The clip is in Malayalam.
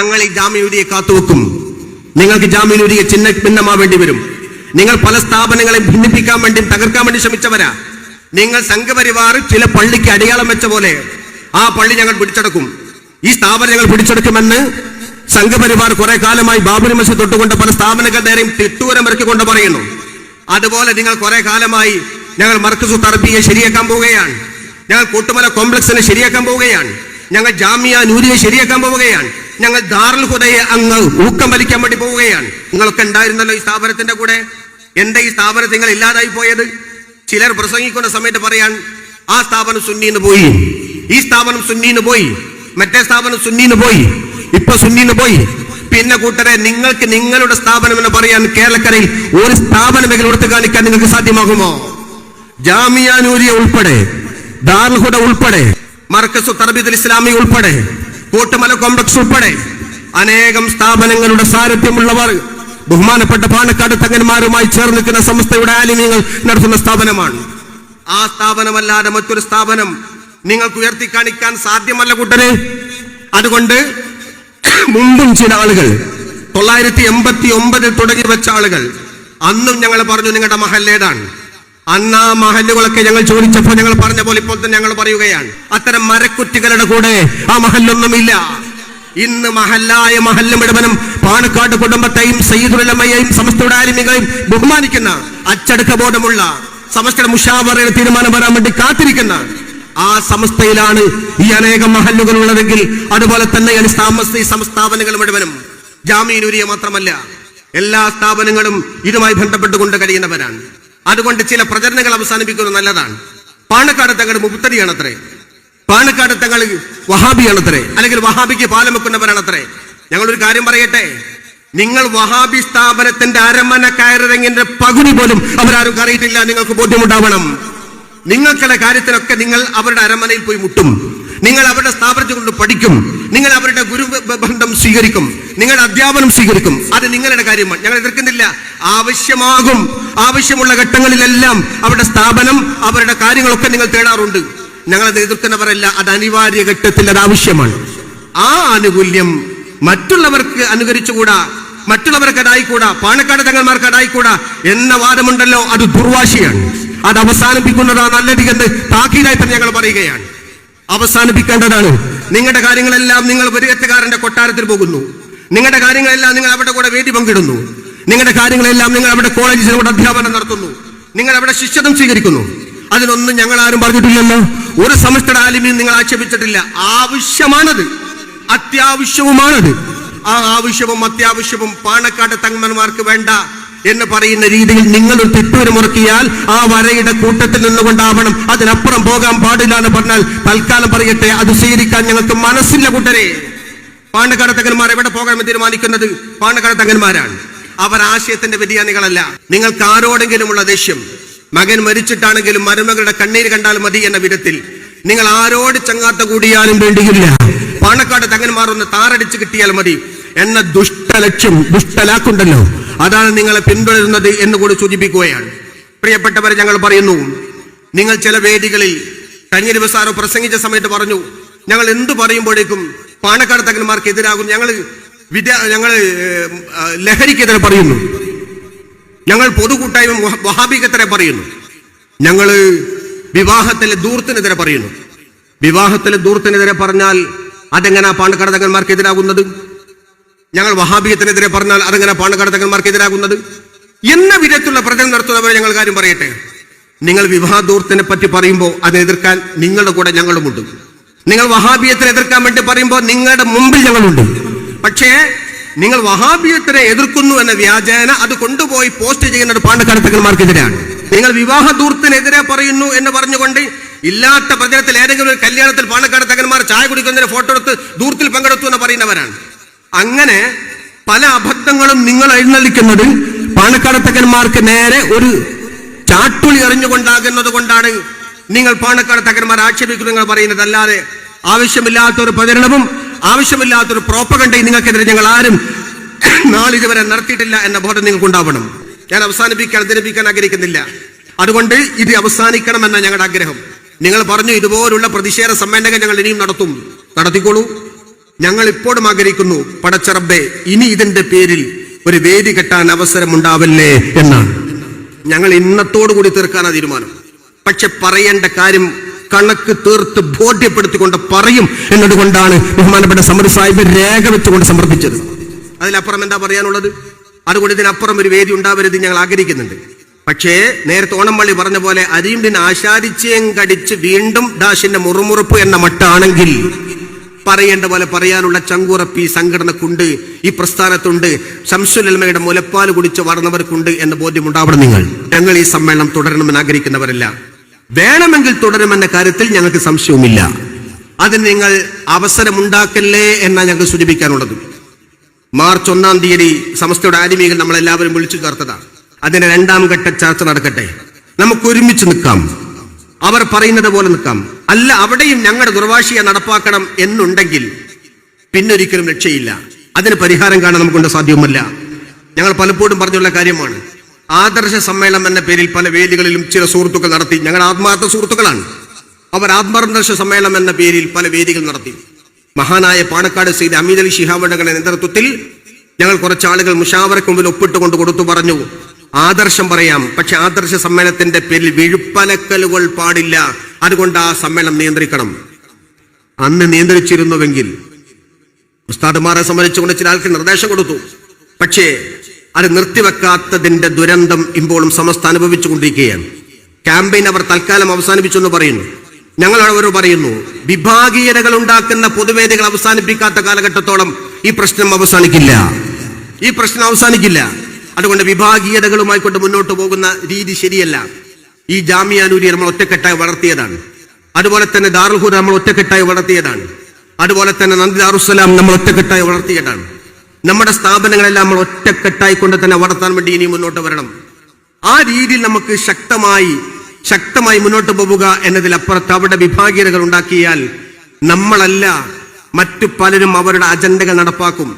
ഞങ്ങൾ ഈ ജാമ്യനൂരിയെ കാത്തുവെക്കും. നിങ്ങൾക്ക് ജാമ്യനൂരിയെ ചിഹ്ന ഭിന്നമാവേണ്ടി വരും. നിങ്ങൾ പല സ്ഥാപനങ്ങളെ ഭിന്നിപ്പിക്കാൻ വേണ്ടി തകർക്കാൻ വേണ്ടി ശ്രമിച്ചവരാ. നിങ്ങൾ സംഘപരിവാർ ചില പള്ളിക്ക് അടയാളം വെച്ച പോലെ ആ പള്ളി ഞങ്ങൾ പിടിച്ചെടുക്കും, ഈ സ്ഥാപനം ഞങ്ങൾ പിടിച്ചെടുക്കുമെന്ന് സംഘപരിവാർ കുറെ കാലമായി ബാബരി മസ്ജിദ് തൊട്ടുകൊണ്ട് പല സ്ഥാപനങ്ങൾ നേരെയും തിട്ടൂരം ഇറക്കിക്കൊണ്ട് പറയുന്നു. അതുപോലെ നിങ്ങൾ കുറെ കാലമായി ഞങ്ങൾ മർക്കസു തർബിയെ ശരിയാക്കാൻ പോവുകയാണ്, ഞങ്ങൾ കൂട്ടുമല കോംപ്ലക്സിനെ ശരിയാക്കാൻ പോവുകയാണ്, ഞങ്ങൾ ജാമിയ നൂരിയെ ശരിയാക്കാൻ പോവുകയാണ്, ഞങ്ങൾ ദാറുൽ ഹുദയെ അങ്ങ് ഊക്കം വലിക്കാൻ വേണ്ടി പോവുകയാണ്. നിങ്ങളൊക്കെ ഉണ്ടായിരുന്നല്ലോ ഈ സ്ഥാപനത്തിന്റെ കൂടെ. എന്റെ ഈ സ്ഥാപനത്തിൽ നിങ്ങൾ ഇല്ലാതായി പോയത്? ചിലർ പ്രസംഗിക്കുന്ന സമയത്ത് പറയാൻ ആ സ്ഥാപനം സുന്നീന്ന് പോയി, ഈ സ്ഥാപനം സുന്നീന്ന് പോയി, മറ്റേ സ്ഥാപനം സുന്നീന്ന് പോയി, ഇപ്പൊ സുന്നീന്ന് പോയി. പിന്നെ കൂട്ടരെ, നിങ്ങൾക്ക് നിങ്ങളുടെ സ്ഥാപനം എന്ന് പറയാൻ കേരളക്കരയിൽ ഒരു സ്ഥാപനമെങ്കിലും എടുത്തു കാണിക്കാൻ നിങ്ങൾക്ക് സാധ്യമാകുമോ? ജാമിയ നൂരിയ ഉൾപ്പെടെ, ദാറുൽ ഹുദ ഉൾപ്പെടെ, മർക്കസു തർബീത്തുൽ ഇസ്ലാമി ഉൾപ്പെടെ, കൂട്ടുമല കോംപ്ലക്സ് ഉൾപ്പെടെ അനേകം സ്ഥാപനങ്ങളുടെ സാരഥ്യമുള്ളവർ ബഹുമാനപ്പെട്ട പാണക്കാട് തങ്ങന്മാരുമായി ചേർന്ന് നിൽക്കുന്ന സംസ്ഥയുടെ ആലിമ്യങ്ങൾ നടത്തുന്ന സ്ഥാപനമാണ്. ആ സ്ഥാപനമല്ലാതെ മറ്റൊരു സ്ഥാപനം നിങ്ങൾക്ക് ഉയർത്തി കാണിക്കാൻ സാധ്യമല്ല കൂട്ടരെ. അതുകൊണ്ട് മുമ്പും ചില ആളുകൾ 989 തുടങ്ങി വെച്ച ആളുകൾ അന്നും ഞങ്ങൾ പറഞ്ഞു നിങ്ങളുടെ മഹൽ ഏതാണ്. അന്ന് ആ മഹല്ലുകളൊക്കെ ഞങ്ങൾ ചോദിച്ചപ്പോൾ ഞങ്ങൾ പറഞ്ഞ പോലെ ഇപ്പോൾ തന്നെ ഞങ്ങൾ പറയുകയാണ്, അത്തരം മരക്കുറ്റികളുടെ കൂടെ ആ മഹല്ലൊന്നുമില്ല. ഇന്ന് മഹല്ലായ മഹല്ല് മുഴുവനും പാണക്കാട് കുടുംബത്തെയും സയ്യിദുൽ ഉലമയെയും സമസ്തയുടെ ആലിമ്യങ്ങളെയും ബഹുമാനിക്കുന്ന, അച്ചടക്ക ബോധമുള്ള, സമസ്തയുടെ മുഷാവറയുടെ തീരുമാനം വരാൻ വേണ്ടി കാത്തിരിക്കുന്ന ആ സമസ്തയിലാണ് ഈ അനേകം മഹല്ലുകൾ ഉള്ളതെങ്കിൽ അതുപോലെ തന്നെ ഈ സംസ്ഥാപനങ്ങൾ മുഴുവനും ജാമിയ നൂരിയ മാത്രമല്ല എല്ലാ സ്ഥാപനങ്ങളും ഇതുമായി ബന്ധപ്പെട്ടുകൊണ്ട് കഴിയുന്നവരാണ്. അതുകൊണ്ട് ചില പ്രചരണങ്ങൾ അവസാനിപ്പിക്കുന്നത് നല്ലതാണ്. പാണക്കാട് തങ്ങൾ മുബ്തദിയാണത്രേ, പാണക്കാട് തങ്ങൾ വഹാബിയാണത്രേ, അല്ലെങ്കിൽ വഹാബിക്ക് പാലം വെക്കുന്നവരാണത്രേ. ഞങ്ങളൊരു കാര്യം പറയട്ടെ, നിങ്ങൾ വഹാബി സ്ഥാപനത്തിന്റെ അരമന കയറിറങ്ങിന്റെ പകുതി പോലും അവരാരും കറിയിട്ടില്ല. നിങ്ങൾക്ക് ബോധ്യമുണ്ടാവണം. നിങ്ങൾക്കുള്ള കാര്യത്തിലൊക്കെ നിങ്ങൾ അവരുടെ അരമനയിൽ പോയി മുട്ടും, നിങ്ങൾ അവരുടെ സ്ഥാപനത്തിൽ കൊണ്ട് പഠിക്കും, നിങ്ങൾ അവരുടെ ഗുരുബന്ധം സ്വീകരിക്കും, നിങ്ങളുടെ അധ്യാപനം സ്വീകരിക്കും. അത് നിങ്ങളുടെ കാര്യമാണ്, ഞങ്ങൾ എതിർക്കുന്നില്ല. ആവശ്യമുള്ള ഘട്ടങ്ങളിലെല്ലാം അവരുടെ സ്ഥാപനം, അവരുടെ കാര്യങ്ങളൊക്കെ നിങ്ങൾ തേടാറുണ്ട്. ഞങ്ങളത് എതിർക്കുന്നവരല്ല. അത് അനിവാര്യ ഘട്ടത്തിൽ അത് ആവശ്യമാണ്. ആ ആനുകൂല്യം മറ്റുള്ളവർക്ക് അനുകരിച്ചുകൂടാ, മറ്റുള്ളവർക്ക് അതായിക്കൂടാ, പാണക്കാട് തങ്ങന്മാർക്ക് അതായിക്കൂടാ എന്ന വാദമുണ്ടല്ലോ, അത് ദുർവാശിയാണ്. അത് അവസാനിപ്പിക്കുന്നതാണ് നല്ലത് എന്ന് താക്കീതായി തന്നെ ഞങ്ങൾ പറയുകയാണ്. അവസാനിപ്പിക്കേണ്ടതാണ്. നിങ്ങളുടെ കാര്യങ്ങളെല്ലാം നിങ്ങൾ പരിഹത്തുകാരന്റെ കൊട്ടാരത്തിൽ പോകുന്നു, നിങ്ങളുടെ കാര്യങ്ങളെല്ലാം നിങ്ങൾ അവിടെ കൂടെ വേദി പങ്കിടുന്നു, നിങ്ങളുടെ കാര്യങ്ങളെല്ലാം നിങ്ങൾ അവിടെ കോളേജിലൂടെ അധ്യാപനം നടത്തുന്നു, നിങ്ങൾ അവിടെ ശിഷ്യത്വം സ്വീകരിക്കുന്നു. അതിനൊന്നും ഞങ്ങൾ ആരും പറഞ്ഞിട്ടില്ലല്ലോ. ഒരു സമസ്തയുടെ ആലിമ്യം നിങ്ങൾ ആക്ഷേപിച്ചിട്ടില്ല. ആവശ്യമാണത്, അത്യാവശ്യവുമാണത്. ആ ആവശ്യവും അത്യാവശ്യവും പാണക്കാട് തങ്ങന്മാർക്ക് വേണ്ട എന്ന് പറയുന്ന രീതിയിൽ നിങ്ങൾ ഒരു തെറ്റുവരമുറക്കിയാൽ ആ വരയുടെ കൂട്ടത്തിൽ നിന്നുകൊണ്ടാവണം, അതിനപ്പുറം പോകാൻ പാടില്ല എന്ന് പറഞ്ഞാൽ തൽക്കാലം പറയട്ടെ, അത് സ്വീകരിക്കാൻ ഞങ്ങൾക്ക് മനസ്സില്ല കൂട്ടരെ. പാണക്കാട് തങ്ങന്മാർ എവിടെ പോകണമെന്ന് തീരുമാനിക്കുന്നത് പാണക്കാട് തങ്ങന്മാരാണ്. അവർ ആശയത്തിന്റെ വ്യതിയാനികളല്ല. നിങ്ങൾക്ക് ആരോടെങ്കിലുമുള്ള ദേഷ്യം, മകൻ മരിച്ചിട്ടാണെങ്കിലും മരുമകളുടെ കണ്ണീര് കണ്ടാൽ മതി എന്ന വിധത്തിൽ നിങ്ങൾ ആരോട് ചങ്ങാത്ത കൂടിയാലും വേണ്ടിയില്ല, പാണക്കാട് തങ്ങന്മാർ ഒന്ന് താറടിച്ച് കിട്ടിയാൽ മതി എന്ന ദുഷ്ടലക്ഷ്യം, ദുഷ്ടലാക്കുണ്ടല്ലോ, അതാണ് നിങ്ങളെ പിന്തുടരുന്നത് എന്ന് കൂടി സൂചിപ്പിക്കുകയാണ്. പ്രിയപ്പെട്ടവരെ, ഞങ്ങൾ പറയുന്നു, നിങ്ങൾ ചില വേദികളിൽ കഴിഞ്ഞ ദിവസം പ്രസംഗിച്ച സമയത്ത് പറഞ്ഞു, ഞങ്ങൾ എന്തു പറയുമ്പോഴേക്കും പാണക്കാട് തങ്ങന്മാർക്ക് എതിരാകും, ഞങ്ങൾ ലഹരിക്കെതിരെ പറയുന്നു, ഞങ്ങൾ പൊതുകൂട്ടായ്മ വഹാബിക്കെതിരെ പറയുന്നു, ഞങ്ങൾ വിവാഹത്തിലെ ദൂർത്തിനെതിരെ പറയുന്നു. വിവാഹത്തിലെ ദൂർത്തിനെതിരെ പറഞ്ഞാൽ അതെങ്ങനെ പാണക്കാട് തങ്ങന്മാർക്ക് എതിരാകുന്നത്? ഞങ്ങൾ വഹാബിയത്തിനെതിരെ പറഞ്ഞാൽ അതെങ്ങനെ പാണക്കാട് തങ്ങന്മാർക്ക് എതിരാകുന്നത് എന്ന വിധത്തിലുള്ള പ്രചരണം നടത്തുന്നവരെ ഞങ്ങൾ കാര്യം പറയട്ടെ. നിങ്ങൾ വിവാഹദൂർത്തിനെ പറ്റി പറയുമ്പോൾ അത് എതിർക്കാൻ നിങ്ങളുടെ കൂടെ ഞങ്ങളുമുണ്ട്. നിങ്ങൾ വഹാബിയത്തിനെ എതിർക്കാൻ വേണ്ടി പറയുമ്പോൾ നിങ്ങളുടെ മുമ്പിൽ ഞങ്ങളുണ്ട്. പക്ഷേ നിങ്ങൾ വഹാബിയത്തിനെ എതിർക്കുന്നു എന്ന വ്യാജേന അത് കൊണ്ടുപോയി പോസ്റ്റ് ചെയ്യുന്നത് പാണക്കാട് തങ്ങന്മാർക്കെതിരെയാണ്. നിങ്ങൾ വിവാഹദൂർത്തിനെതിരെ പറയുന്നു എന്ന് പറഞ്ഞുകൊണ്ട് ഇല്ലാത്ത പ്രചരണത്തിൽ ഏതെങ്കിലും ഒരു കല്യാണത്തിൽ പാണക്കാട് തങ്ങന്മാർ ചായ കുടിക്കുന്നതിന് ഫോട്ടോ എടുത്ത് ദൂർത്തിൽ പങ്കെടുത്തു എന്ന് പറയുന്നവരാണ്. അങ്ങനെ പല അബദ്ധങ്ങളും നിങ്ങൾ എഴുന്നള്ളിക്കുന്നത് പാണക്കാട് തങ്ങന്മാർക്ക് നേരെ ഒരു ചാട്ടുളി എറിഞ്ഞുകൊണ്ടാകുന്നത് കൊണ്ടാണ് നിങ്ങൾ പാണക്കാട് തങ്ങന്മാർ ആക്ഷേപിക്കുന്നു നിങ്ങൾ പറയുന്നത്. അല്ലാതെ ആവശ്യമില്ലാത്തൊരു പ്രചരണവും ആവശ്യമില്ലാത്തൊരു പ്രോപ്പഗണ്ടയും നിങ്ങൾക്കെതിരെ ഞങ്ങൾ ആരും നാളിതുവരെ നടത്തിയിട്ടില്ല എന്ന ബോധം നിങ്ങൾക്കുണ്ടാവണം. ഞാൻ അവസാനിപ്പിക്കാൻ ആഗ്രഹിക്കുന്നില്ല. അതുകൊണ്ട് ഇത് അവസാനിക്കണമെന്ന ഞങ്ങളുടെ ആഗ്രഹം. നിങ്ങൾ പറഞ്ഞു ഇതുപോലുള്ള പ്രതിഷേധ സമ്മേളനങ്ങൾ ഞങ്ങൾ ഇനിയും നടത്തും, നടത്തിക്കോളൂ. ഞങ്ങൾ ഇപ്പോഴും ആഗ്രഹിക്കുന്നു, പടച്ചറബ്ബേ, ഇനി ഇതിന്റെ പേരിൽ ഒരു വേദി കെട്ടാൻ അവസരം ഉണ്ടാവല്ലേ എന്നാണ്. ഞങ്ങൾ ഇന്നത്തോടുകൂടി തീർക്കാനാ തീരുമാനം. പക്ഷെ പറയേണ്ട കാര്യം കണക്ക് തീർത്ത് ബോധ്യപ്പെടുത്തിക്കൊണ്ട് പറയും എന്നതുകൊണ്ടാണ് ബഹുമാനപ്പെട്ട സമർ സാഹിബ് രേഖ വെച്ചുകൊണ്ട് സമർപ്പിച്ചത്. അതിലപ്പുറം എന്താ പറയാനുള്ളത്? അതുകൊണ്ട് ഇതിനപ്പുറം ഒരു വേദി ഉണ്ടാവരുത് ഞങ്ങൾ ആഗ്രഹിക്കുന്നുണ്ട്. പക്ഷേ നേരത്തെ ഓണംപള്ളി പറഞ്ഞ പോലെ അരിയുണ്ടിന് ആശാരിച്ചേം കടിച്ച് വീണ്ടും ദാശിന്റെ മുറുമുറുപ്പ് എന്ന മട്ടാണെങ്കിൽ പറയേണ്ട പോലെ പറയാനുള്ള ചങ്കുറപ്പ് ഈ സംഘടനക്കുണ്ട്, ഈ പ്രസ്ഥാനത്തുണ്ട്, ശംസുൽ ഉലമയുടെ മുലപ്പാൽ കുടിച്ച് വളർന്നവർക്കുണ്ട് എന്ന ബോധ്യമുണ്ടാവണം. ഞങ്ങൾ ഈ സമ്മേളനം തുടരണമെന്ന് ആഗ്രഹിക്കുന്നവരല്ല. വേണമെങ്കിൽ തുടരുമെന്ന കാര്യത്തിൽ ഞങ്ങൾക്ക് സംശയവുമില്ല. അതിന് നിങ്ങൾ അവസരമുണ്ടാക്കല്ലേ എന്നാണ് ഞങ്ങൾക്ക് സൂചിപ്പിക്കാനുള്ളത്. മാർച്ച് 1-ാം തീയതി സമസ്തയുടെ ആലിമീകൾ നമ്മളെല്ലാവരും വിളിച്ചു ചേർത്തതാണ്. അതിന്റെ 2ാം ഘട്ട ചർച്ച നടക്കട്ടെ. നമുക്ക് ഒരുമിച്ച് നിൽക്കാം, അവർ പറയുന്നത് പോലെ നിൽക്കാം. അല്ല, അവിടെയും ഞങ്ങളുടെ ദുർവാശിയെ നടപ്പാക്കണം എന്നുണ്ടെങ്കിൽ പിന്നൊരിക്കലും രക്ഷയില്ല. അതിന് പരിഹാരം കാണാൻ നമുക്കൊണ്ട് സാധ്യവുമല്ല. ഞങ്ങൾ പലപ്പോഴും പറഞ്ഞുള്ള കാര്യമാണ്. ആദർശ സമ്മേളനം എന്ന പേരിൽ പല വേദികളിലും ചില സുഹൃത്തുക്കൾ നടത്തി. ഞങ്ങൾ ആത്മാർത്ഥ സുഹൃത്തുക്കളാണ്. അവർ ആത്മാദർശ സമ്മേളനം എന്ന പേരിൽ പല വേദികൾ നടത്തി. മഹാനായ പാണക്കാട് സെയ്ദ് അമീദ് അലി ശിഹാബിന്റെ നേതൃത്വത്തിൽ ഞങ്ങൾ കുറച്ചാളുകൾ മുഷാവറയ്ക്ക് മുമ്പിൽ ഒപ്പിട്ടുകൊണ്ട് കൊടുത്തു പറഞ്ഞു, ആദർശം പറയാം, പക്ഷെ ആദർശ സമ്മേളനത്തിന്റെ പേരിൽ വിഴുപ്പലക്കലുകൾ പാടില്ല. അതുകൊണ്ട് ആ സമ്മേളനം നിയന്ത്രിക്കണം. അന്ന് നിയന്ത്രിച്ചിരുന്നുവെങ്കിൽ ഉസ്താദുമാരെ സംബന്ധിച്ചുകൊണ്ട് ചില ആൾക്ക് നിർദ്ദേശം കൊടുത്തു. പക്ഷേ അത് നിർത്തിവെക്കാത്തതിന്റെ ദുരന്തം ഇപ്പോഴും സമസ്ത അനുഭവിച്ചുകൊണ്ടിരിക്കുകയാണ്. ക്യാമ്പയിൻ അവർ തൽക്കാലം അവസാനിപ്പിച്ചു എന്ന് പറയുന്നു. ഞങ്ങൾ അവർ പറയുന്നു, വിഭാഗീയതകൾ ഉണ്ടാക്കുന്ന പൊതുവേദികൾ അവസാനിപ്പിക്കാത്ത കാലഘട്ടത്തോളം ഈ പ്രശ്നം അവസാനിക്കില്ല. അതുകൊണ്ട് വിഭാഗീയതകളുമായി കൊണ്ട് മുന്നോട്ട് പോകുന്ന രീതി ശരിയല്ല. ഈ ജാമിയ നൂരിയെ നമ്മൾ ഒറ്റക്കെട്ടായി വളർത്തിയതാണ്. അതുപോലെ തന്നെ ദാറുൽ ഹുദ നമ്മൾ ഒറ്റക്കെട്ടായി വളർത്തിയതാണ്. അതുപോലെ തന്നെ നന്ദി ദാറുസ്സലാം നമ്മൾ ഒറ്റക്കെട്ടായി വളർത്തിയതാണ്. നമ്മുടെ സ്ഥാപനങ്ങളെല്ലാം നമ്മൾ ഒറ്റക്കെട്ടായി കൊണ്ട് തന്നെ വളർത്താൻ വേണ്ടി ഇനി മുന്നോട്ട് വരണം. ആ രീതിയിൽ നമുക്ക് ശക്തമായി മുന്നോട്ട് പോവുക എന്നതിലപ്പുറത്ത് അവിടെ വിഭാഗീയതകൾ ഉണ്ടാക്കിയാൽ നമ്മളല്ല, മറ്റു പലരും അവരുടെ അജണ്ടകൾ നടപ്പാക്കും.